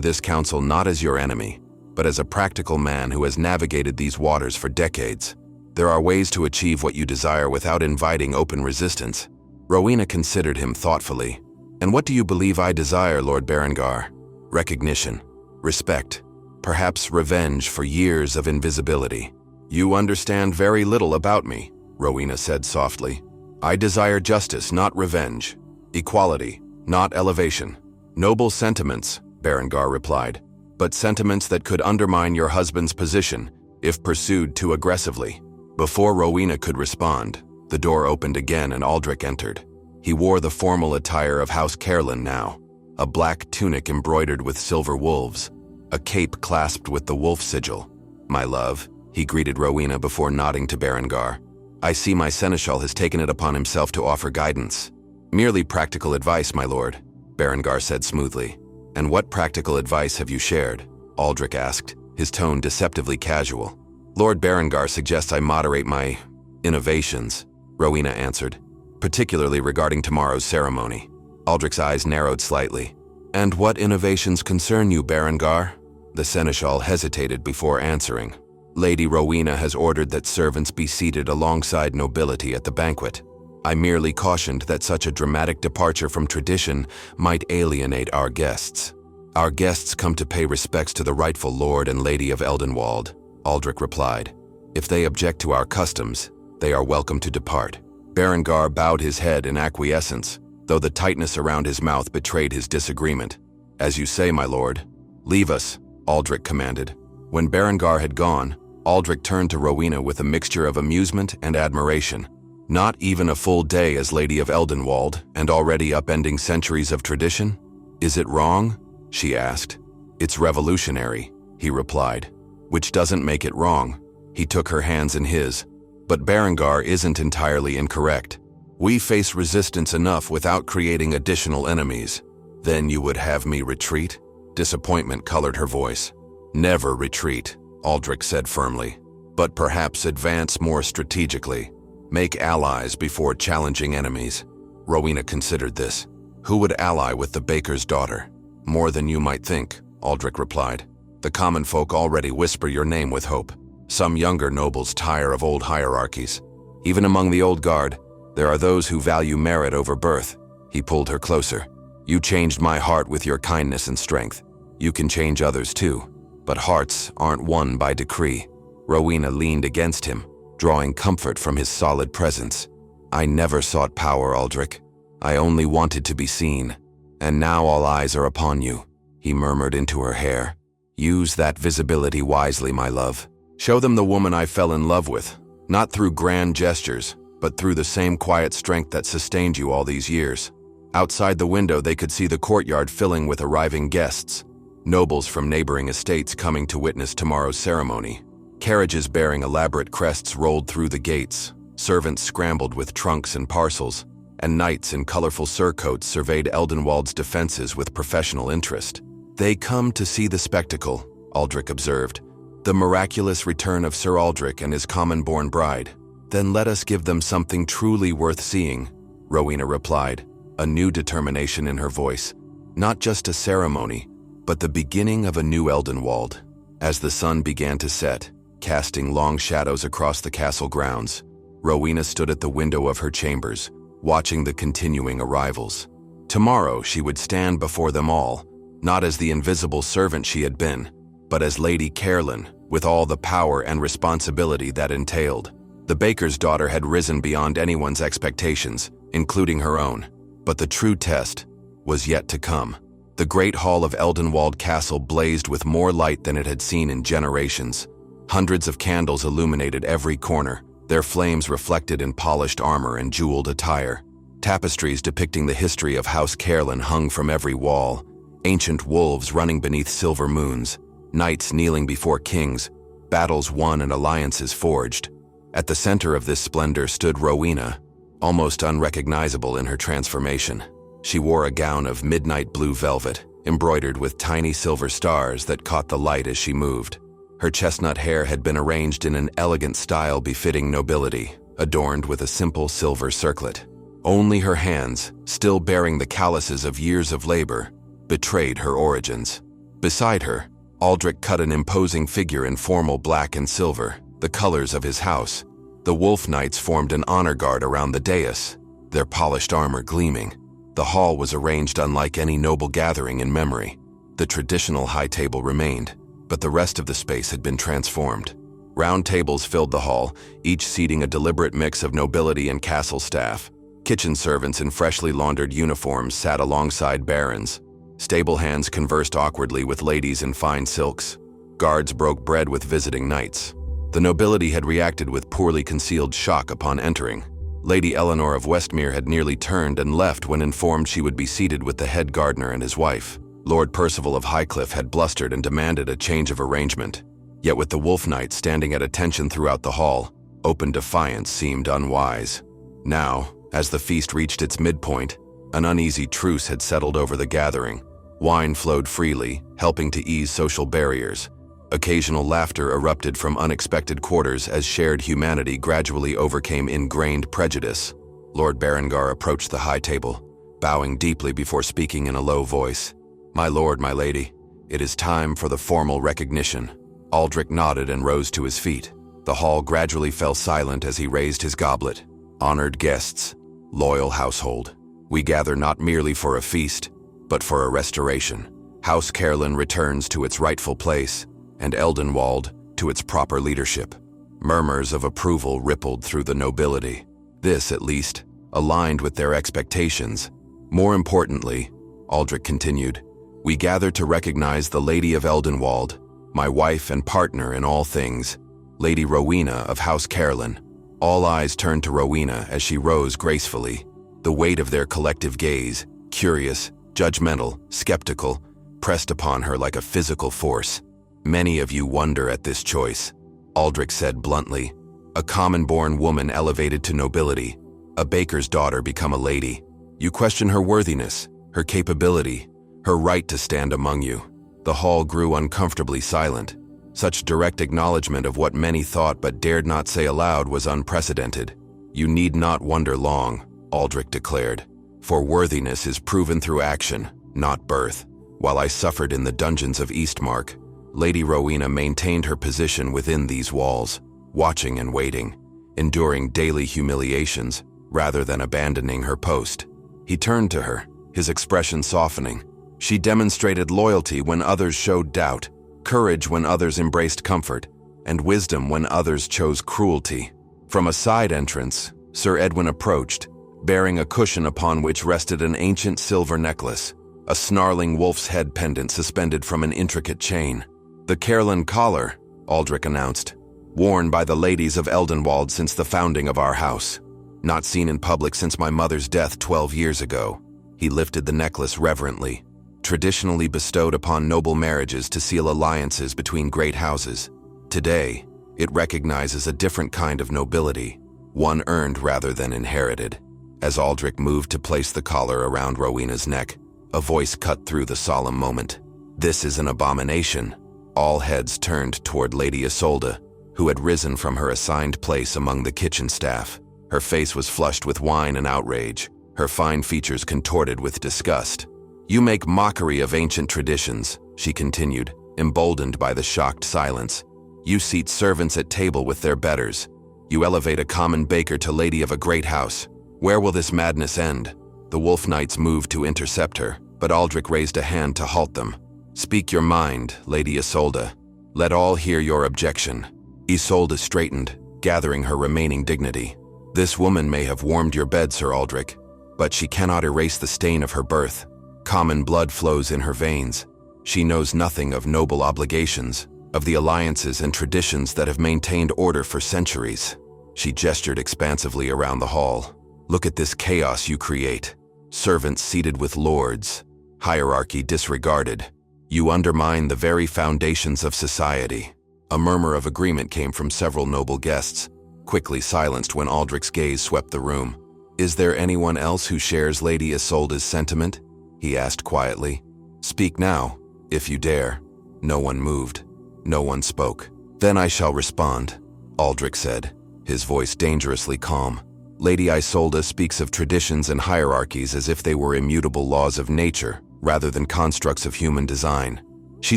this counsel not as your enemy, but as a practical man who has navigated these waters for decades. There are ways to achieve what you desire without inviting open resistance. Rowena considered him thoughtfully. And what do you believe I desire, Lord Berengar? Recognition, respect, perhaps revenge for years of invisibility. You understand very little about me, Rowena said softly. I desire justice, not revenge. Equality, not elevation. Noble sentiments, Berengar replied, but sentiments that could undermine your husband's position if pursued too aggressively. Before Rowena could respond, the door opened again and Aldric entered. He wore the formal attire of House Caerlan now, a black tunic embroidered with silver wolves, a cape clasped with the wolf sigil. My love, he greeted Rowena before nodding to Berengar. I see my seneschal has taken it upon himself to offer guidance. Merely practical advice, my lord, Berengar said smoothly. And what practical advice have you shared? Aldric asked, his tone deceptively casual. Lord Berengar suggests I moderate my innovations, Rowena answered, particularly regarding tomorrow's ceremony. Aldric's eyes narrowed slightly. And what innovations concern you, Berengar? The seneschal hesitated before answering. Lady Rowena has ordered that servants be seated alongside nobility at the banquet. I merely cautioned that such a dramatic departure from tradition might alienate our guests. Our guests come to pay respects to the rightful Lord and Lady of Eldenwald, Aldric replied. If they object to our customs, they are welcome to depart. Berengar bowed his head in acquiescence, though the tightness around his mouth betrayed his disagreement. As you say, my lord. Leave us, Aldric commanded. When Berengar had gone, Aldric turned to Rowena with a mixture of amusement and admiration. Not even a full day as Lady of Eldenwald, and already upending centuries of tradition? Is it wrong? She asked. It's revolutionary, he replied. Which doesn't make it wrong. He took her hands in his. But Berengar isn't entirely incorrect. We face resistance enough without creating additional enemies. Then you would have me retreat? Disappointment colored her voice. Never retreat, Aldric said firmly. But perhaps advance more strategically. Make allies before challenging enemies. Rowena considered this. Who would ally with the baker's daughter? More than you might think, Aldric replied. The common folk already whisper your name with hope. Some younger nobles tire of old hierarchies. Even among the old guard, there are those who value merit over birth. He pulled her closer. You changed my heart with your kindness and strength. You can change others too, but hearts aren't won by decree. Rowena leaned against him, drawing comfort from his solid presence. I never sought power, Aldric. I only wanted to be seen. And now all eyes are upon you, he murmured into her hair. Use that visibility wisely, my love. Show them the woman I fell in love with, not through grand gestures, but through the same quiet strength that sustained you all these years. Outside the window, they could see the courtyard filling with arriving guests, nobles from neighboring estates coming to witness tomorrow's ceremony. Carriages bearing elaborate crests rolled through the gates, servants scrambled with trunks and parcels, and knights in colorful surcoats surveyed Eldenwald's defenses with professional interest. They come to see the spectacle, Aldric observed. The miraculous return of Sir Aldric and his common-born bride. Then let us give them something truly worth seeing, Rowena replied, a new determination in her voice. Not just a ceremony, but the beginning of a new Eldenwald. As the sun began to set, casting long shadows across the castle grounds, Rowena stood at the window of her chambers, watching the continuing arrivals. Tomorrow she would stand before them all, not as the invisible servant she had been, but as Lady Caerlan, with all the power and responsibility that entailed. The baker's daughter had risen beyond anyone's expectations, including her own. But the true test was yet to come. The great hall of Eldenwald Castle blazed with more light than it had seen in generations. Hundreds of candles illuminated every corner, their flames reflected in polished armor and jeweled attire. Tapestries depicting the history of House Caerlan hung from every wall, ancient wolves running beneath silver moons, knights kneeling before kings, battles won and alliances forged. At the center of this splendor stood Rowena, almost unrecognizable in her transformation. She wore a gown of midnight blue velvet, embroidered with tiny silver stars that caught the light as she moved. Her chestnut hair had been arranged in an elegant style befitting nobility, adorned with a simple silver circlet. Only her hands, still bearing the calluses of years of labor, betrayed her origins. Beside her, Aldric cut an imposing figure in formal black and silver, the colors of his house. The wolf knights formed an honor guard around the dais, their polished armor gleaming. The hall was arranged unlike any noble gathering in memory. The traditional high table remained, but the rest of the space had been transformed. Round tables filled the hall, each seating a deliberate mix of nobility and castle staff. Kitchen servants in freshly laundered uniforms sat alongside barons. Stable hands conversed awkwardly with ladies in fine silks. Guards broke bread with visiting knights. The nobility had reacted with poorly concealed shock upon entering. Lady Eleanor of Westmere had nearly turned and left when informed she would be seated with the head gardener and his wife. Lord Percival of Highcliffe had blustered and demanded a change of arrangement. Yet with the wolf knights standing at attention throughout the hall, open defiance seemed unwise. Now, as the feast reached its midpoint, an uneasy truce had settled over the gathering. Wine flowed freely, helping to ease social barriers. Occasional laughter erupted from unexpected quarters as shared humanity gradually overcame ingrained prejudice. Lord Berengar approached the high table, bowing deeply before speaking in a low voice. "My lord, my lady, it is time for the formal recognition." Aldric nodded and rose to his feet. The hall gradually fell silent as he raised his goblet. "Honored guests, loyal household, we gather not merely for a feast, but for a restoration. House Caerlan returns to its rightful place, and Eldenwald to its proper leadership." Murmurs of approval rippled through the nobility. This, at least, aligned with their expectations. More importantly, Aldric continued, "We gather to recognize the Lady of Eldenwald, my wife and partner in all things, Lady Rowena of House Caerlan." All eyes turned to Rowena as she rose gracefully, the weight of their collective gaze, curious, judgmental, skeptical, pressed upon her like a physical force. "Many of you wonder at this choice," Aldric said bluntly. "A common-born woman elevated to nobility, a baker's daughter become a lady. You question her worthiness, her capability, her right to stand among you." The hall grew uncomfortably silent. Such direct acknowledgement of what many thought but dared not say aloud was unprecedented. "You need not wonder long," Aldric declared. For worthiness is proven through action, not birth. While I suffered in the dungeons of Eastmark, Lady Rowena maintained her position within these walls, watching and waiting, enduring daily humiliations rather than abandoning her post. He turned to her, his expression softening. She demonstrated loyalty when others showed doubt, courage when others embraced comfort, and wisdom when others chose cruelty. From a side entrance, Sir Edwin approached, bearing a cushion upon which rested an ancient silver necklace, a snarling wolf's head pendant suspended from an intricate chain. The Caerlan collar, Aldric announced, worn by the ladies of Eldenwald since the founding of our house. Not seen in public since my mother's death 12 years ago. He lifted the necklace reverently, traditionally bestowed upon noble marriages to seal alliances between great houses. Today, it recognizes a different kind of nobility, one earned rather than inherited. As Aldric moved to place the collar around Rowena's neck, a voice cut through the solemn moment. "This is an abomination." All heads turned toward Lady Isolde, who had risen from her assigned place among the kitchen staff. Her face was flushed with wine and outrage, her fine features contorted with disgust. "You make mockery of ancient traditions," she continued, emboldened by the shocked silence. "You seat servants at table with their betters. You elevate a common baker to lady of a great house. Where will this madness end?" The wolf knights moved to intercept her, but Aldric raised a hand to halt them. "Speak your mind, Lady Isolde. Let all hear your objection." Isolde straightened, gathering her remaining dignity. "This woman may have warmed your bed, Sir Aldric, but she cannot erase the stain of her birth. Common blood flows in her veins. She knows nothing of noble obligations, of the alliances and traditions that have maintained order for centuries." She gestured expansively around the hall. "Look at this chaos you create. Servants seated with lords, hierarchy disregarded. You undermine the very foundations of society." A murmur of agreement came from several noble guests, quickly silenced when Aldric's gaze swept the room. "Is there anyone else who shares Lady Isolde's sentiment?" he asked quietly. "Speak now, if you dare." No one moved. No one spoke. "Then I shall respond," Aldric said, his voice dangerously calm. "Lady Isolde speaks of traditions and hierarchies as if they were immutable laws of nature, rather than constructs of human design. She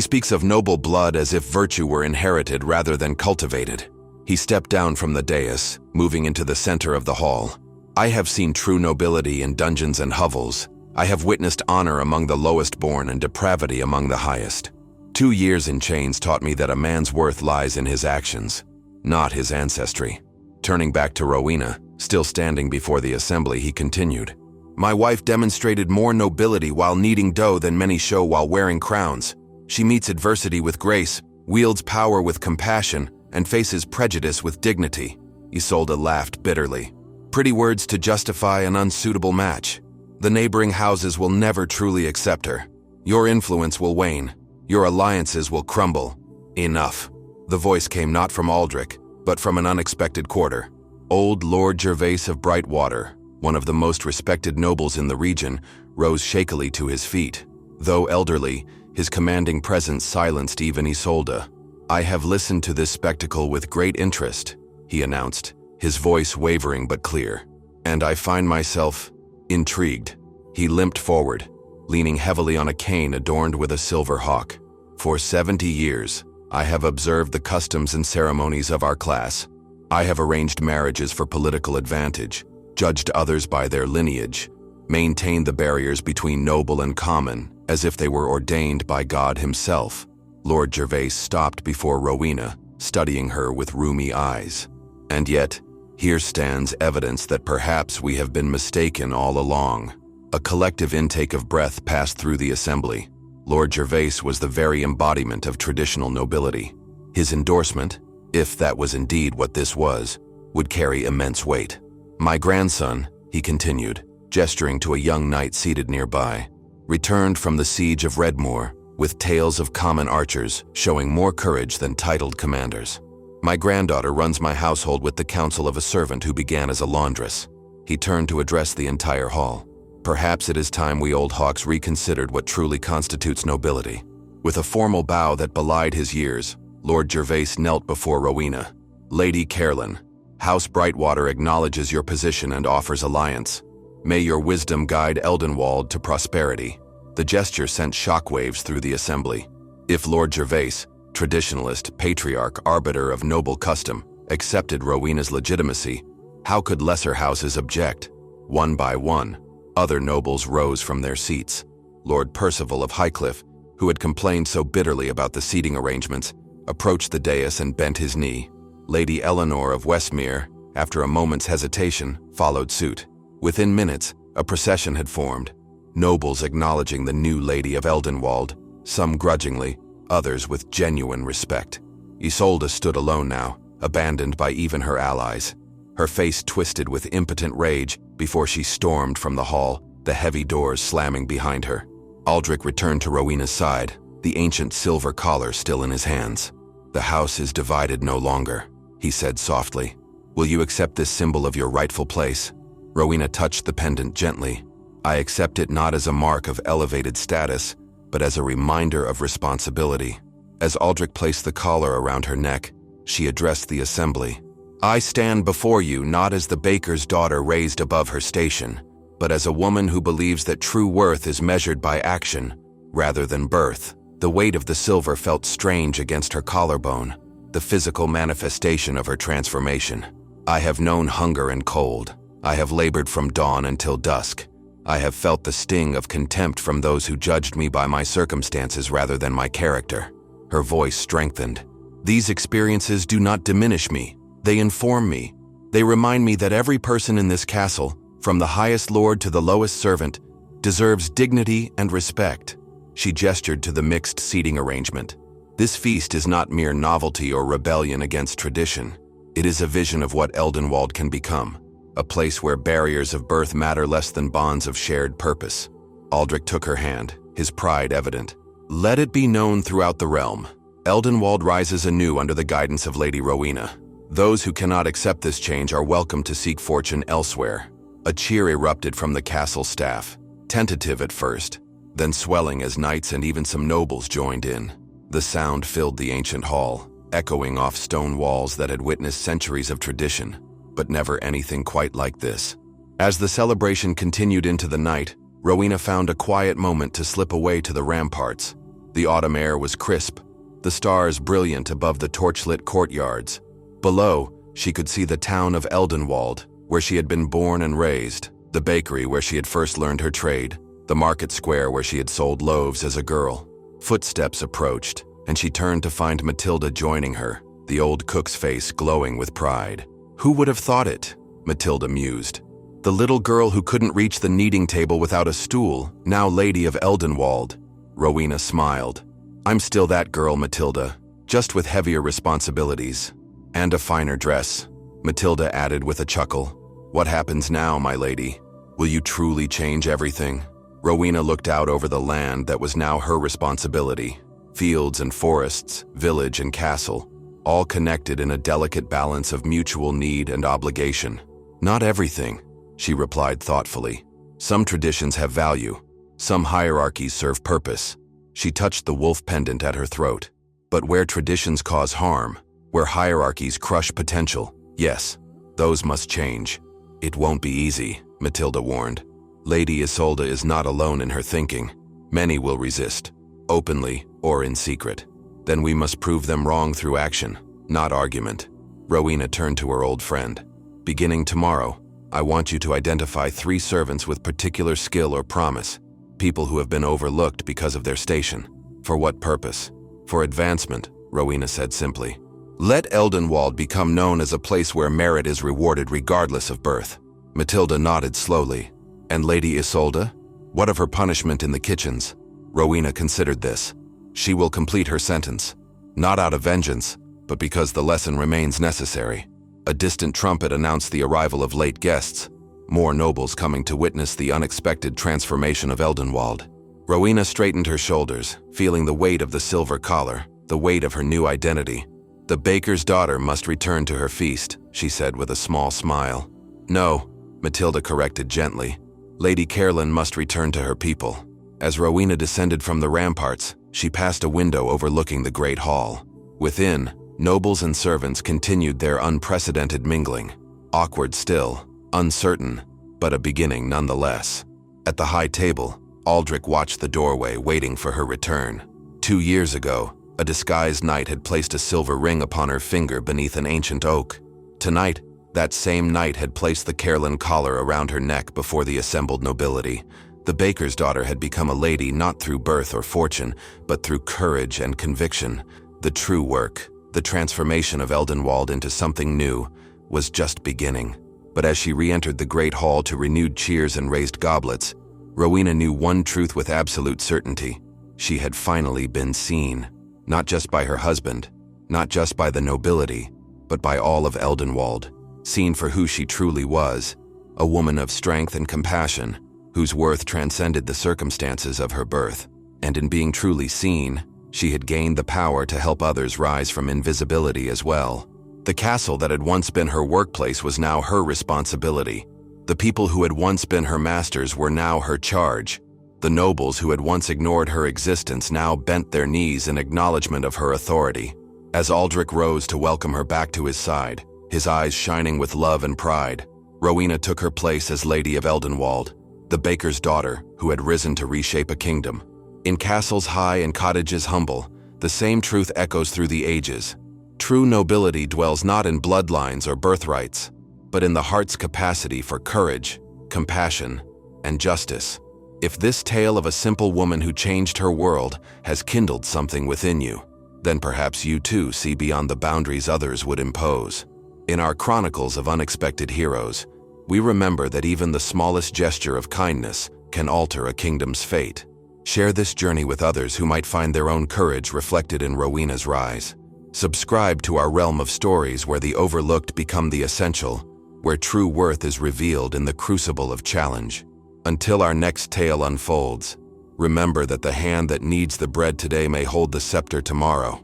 speaks of noble blood as if virtue were inherited rather than cultivated." He stepped down from the dais, moving into the center of the hall. "I have seen true nobility in dungeons and hovels. I have witnessed honor among the lowest born and depravity among the highest. 2 years in chains taught me that a man's worth lies in his actions, not his ancestry." Turning back to Rowena, still standing before the assembly, he continued, "My wife demonstrated more nobility while kneading dough than many show while wearing crowns. She meets adversity with grace, wields power with compassion, and faces prejudice with dignity." Isolde laughed bitterly. "Pretty words to justify an unsuitable match. The neighboring houses will never truly accept her. Your influence will wane. Your alliances will crumble. Enough." The voice came not from Aldric, but from an unexpected quarter. Old Lord Gervais of Brightwater, one of the most respected nobles in the region, rose shakily to his feet. Though elderly, his commanding presence silenced even Isolde. "I have listened to this spectacle with great interest," he announced, his voice wavering but clear. "And I find myself intrigued." He limped forward, leaning heavily on a cane adorned with a silver hawk. "For 70 years, I have observed the customs and ceremonies of our class. I have arranged marriages for political advantage, judged others by their lineage, maintained the barriers between noble and common as if they were ordained by God himself." Lord Gervais stopped before Rowena, studying her with rheumy eyes. "And yet, here stands evidence that perhaps we have been mistaken all along." A collective intake of breath passed through the assembly. Lord Gervais was the very embodiment of traditional nobility. His endorsement, if that was indeed what this was, would carry immense weight. "My grandson," he continued, gesturing to a young knight seated nearby, "returned from the siege of Redmoor with tales of common archers showing more courage than titled commanders. My granddaughter runs my household with the counsel of a servant who began as a laundress." He turned to address the entire hall. "Perhaps it is time we old hawks reconsidered what truly constitutes nobility." With a formal bow that belied his years, Lord Gervais knelt before Rowena. "Lady Caerlan, House Brightwater acknowledges your position and offers alliance. May your wisdom guide Eldenwald to prosperity." The gesture sent shockwaves through the assembly. If Lord Gervais, traditionalist, patriarch, arbiter of noble custom, accepted Rowena's legitimacy, how could lesser houses object? One by one, other nobles rose from their seats. Lord Percival of Highcliffe, who had complained so bitterly about the seating arrangements, approached the dais and bent his knee. Lady Eleanor of Westmere, after a moment's hesitation, followed suit. Within minutes, a procession had formed, nobles acknowledging the new Lady of Eldenwald, some grudgingly, others with genuine respect. Isolde stood alone now, abandoned by even her allies. Her face twisted with impotent rage before she stormed from the hall, the heavy doors slamming behind her. Aldric returned to Rowena's side, the ancient silver collar still in his hands. "The house is divided no longer," he said softly. "Will you accept this symbol of your rightful place?" Rowena touched the pendant gently. "I accept it not as a mark of elevated status, but as a reminder of responsibility." As Aldric placed the collar around her neck, she addressed the assembly. "I stand before you not as the baker's daughter raised above her station, but as a woman who believes that true worth is measured by action rather than birth." The weight of the silver felt strange against her collarbone, the physical manifestation of her transformation. "I have known hunger and cold. I have labored from dawn until dusk. I have felt the sting of contempt from those who judged me by my circumstances rather than my character." Her voice strengthened. "These experiences do not diminish me. They inform me. They remind me that every person in this castle, from the highest lord to the lowest servant, deserves dignity and respect." She gestured to the mixed seating arrangement. "This feast is not mere novelty or rebellion against tradition. It is a vision of what Eldenwald can become, a place where barriers of birth matter less than bonds of shared purpose." Aldric took her hand, his pride evident. "Let it be known throughout the realm. Eldenwald rises anew under the guidance of Lady Rowena. Those who cannot accept this change are welcome to seek fortune elsewhere." A cheer erupted from the castle staff, tentative at first, then swelling as knights and even some nobles joined in. The sound filled the ancient hall, echoing off stone walls that had witnessed centuries of tradition, but never anything quite like this. As the celebration continued into the night, Rowena found a quiet moment to slip away to the ramparts. The autumn air was crisp, the stars brilliant above the torchlit courtyards. Below, she could see the town of Eldenwald, where she had been born and raised, the bakery where she had first learned her trade, the market square where she had sold loaves as a girl. Footsteps approached, and she turned to find Matilda joining her, the old cook's face glowing with pride. "Who would have thought it?" Matilda mused. "The little girl who couldn't reach the kneading table without a stool, now Lady of Eldenwald." Rowena smiled. "I'm still that girl, Matilda, just with heavier responsibilities. And a finer dress," Matilda added with a chuckle. "What happens now, my lady? Will you truly change everything?" Rowena looked out over the land that was now her responsibility. Fields and forests, village and castle, all connected in a delicate balance of mutual need and obligation. "Not everything," she replied thoughtfully. "Some traditions have value. Some hierarchies serve purpose." She touched the wolf pendant at her throat. "But where traditions cause harm, where hierarchies crush potential, yes, those must change." "It won't be easy," Matilda warned. "Lady Isolde is not alone in her thinking. Many will resist, openly or in secret. Then we must prove them wrong through action, not argument." Rowena turned to her old friend. "Beginning tomorrow, I want you to identify 3 servants with particular skill or promise, people who have been overlooked because of their station." "For what purpose?" "For advancement," Rowena said simply. "Let Eldenwald become known as a place where merit is rewarded regardless of birth." Matilda nodded slowly. "And Lady Isolde? What of her punishment in the kitchens?" Rowena considered this. "She will complete her sentence, not out of vengeance, but because the lesson remains necessary." A distant trumpet announced the arrival of late guests, more nobles coming to witness the unexpected transformation of Eldenwald. Rowena straightened her shoulders, feeling the weight of the silver collar, the weight of her new identity. "The baker's daughter must return to her feast," she said with a small smile. "No," Matilda corrected gently. "Lady Caerlan must return to her people." As Rowena descended from the ramparts, she passed a window overlooking the great hall. Within, nobles and servants continued their unprecedented mingling. Awkward still, uncertain, but a beginning nonetheless. At the high table, Aldric watched the doorway, waiting for her return. 2 years ago, a disguised knight had placed a silver ring upon her finger beneath an ancient oak. Tonight, that same knight had placed the Caerlan collar around her neck before the assembled nobility. The baker's daughter had become a lady not through birth or fortune, but through courage and conviction. The true work, the transformation of Eldenwald into something new, was just beginning. But as she re-entered the great hall to renewed cheers and raised goblets, Rowena knew one truth with absolute certainty. She had finally been seen, not just by her husband, not just by the nobility, but by all of Eldenwald, seen for who she truly was, a woman of strength and compassion, whose worth transcended the circumstances of her birth. And in being truly seen, she had gained the power to help others rise from invisibility as well. The castle that had once been her workplace was now her responsibility. The people who had once been her masters were now her charge. The nobles who had once ignored her existence now bent their knees in acknowledgement of her authority. As Aldric rose to welcome her back to his side, his eyes shining with love and pride, Rowena took her place as Lady of Eldenwald, the baker's daughter who had risen to reshape a kingdom. In castles high and cottages humble, the same truth echoes through the ages. True nobility dwells not in bloodlines or birthrights, but in the heart's capacity for courage, compassion, and justice. If this tale of a simple woman who changed her world has kindled something within you, then perhaps you too see beyond the boundaries others would impose. In our Chronicles of Unexpected Heroes, we remember that even the smallest gesture of kindness can alter a kingdom's fate. Share this journey with others who might find their own courage reflected in Rowena's rise. Subscribe to our realm of stories where the overlooked become the essential, where true worth is revealed in the crucible of challenge. Until our next tale unfolds, remember that the hand that kneads the bread today may hold the scepter tomorrow.